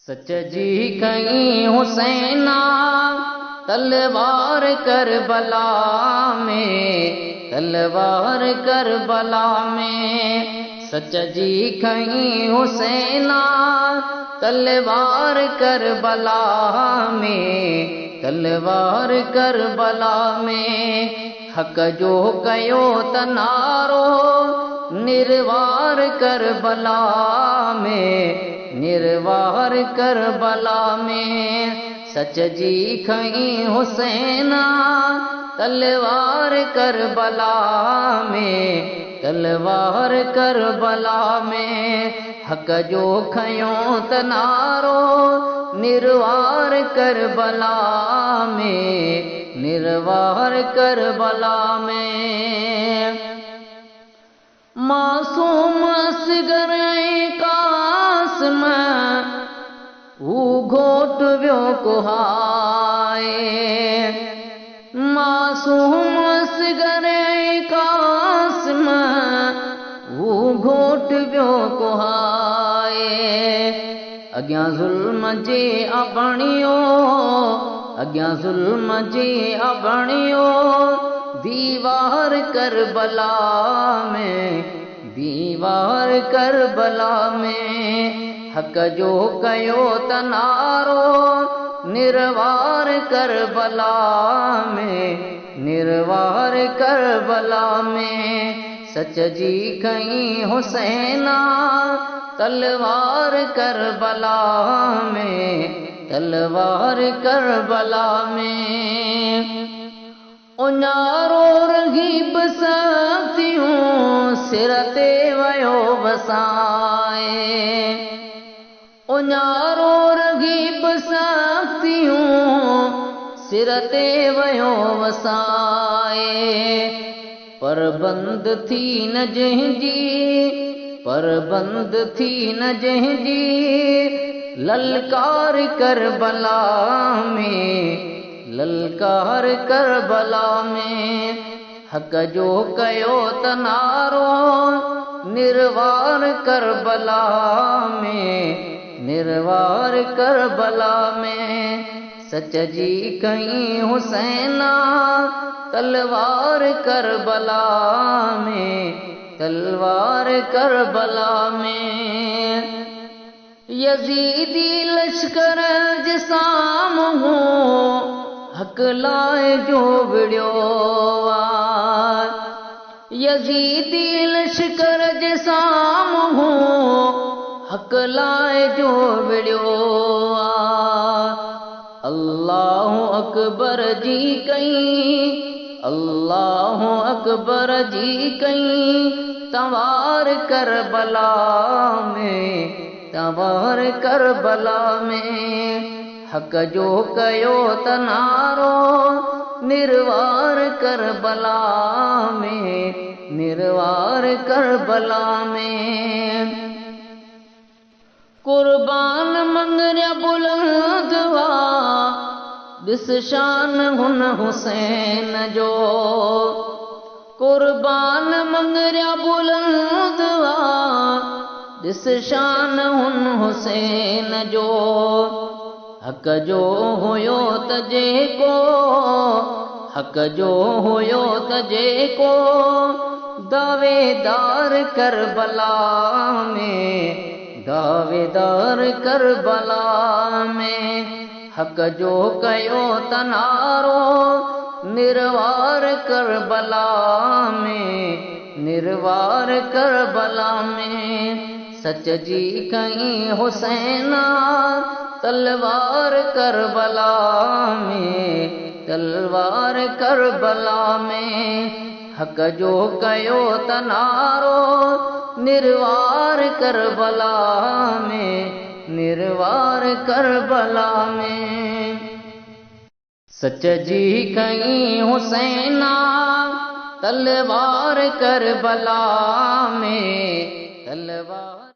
सच जी कहीं हुसैना तलवार करबला में, तलवार करबला में। सच जी कहीं हुसैना तलवार करबला में, तलवार करबला में। हक जो कयो तनारो निर्वार करबला में, निर्वार करबला में। सच जी खई हुसैना तलवार करबला में, तलवार करबला में। हक जो खयो तनारो निर्वार करबला में, निर्वार करबला में। मासूम असगर कास्म हू घोट व्यो कुहाए, मासूम असगर कास्म हू घोट व्यो कुहाए। अग्यां ज़ुल्म जे अबणियो, अग्यां ज़ुल्म जे अबणियो दीवार करबला में, दीवार करबला में। हक जो कयो तनारो निर्वार करबला में, निर्वार करबला में। सच जी कहीं हुसैना तलवार करबला में, तलवार करबला में। उन्यारो रगीब सख्तियूं सिर ते वयो वसाए, उन्यारो रगीब सख्तियूं सिर ते वयो वसाए। पर बंद थी न जंहिंजी, पर बंद थी न जंहिंजी ललकार करबला में, ललकार करबला में। हक जो कयो तनारो निर्वार करबला में, निर्वार करबला में। सच जी कहीं हुसैना तलवार करबला में, तलवार करबला में। यजीदी लश्कर जिसाम हो हक लाए जो विड़ियो आ, यजीदी लश्कर जिसाम हो हक लाए जो विड़ियो आ। अल्लाहु अकबर जी कहीं, अल्लाहु अकबर जी कहीं तवार करबला में, तवार करबला में। हक जो कयो तनारो निर्वार करबला में, निर्वार करबला में। कुर्बान मंगरिया बुलंद वा दिस शान हुन हुसैन जो, कुर्बान मंगरिया बुलंद वा दिस शान हुन हुसैन जो। हक जो हुयो त जेको, हक जो हुयो त जेको दावेदार करबला में, दावेदार करबला में। हक जो कयो तनारो निर्वार करबला में, निर्वार करबला में। सच जी कहीं हुसैना तलवार करबला में, तलवार करबला में। हक जो कयो तनारो निर्वार करबला में, निर्वार करबला में। सच जी कहीं हुसैना तलवार करबला में, तलवार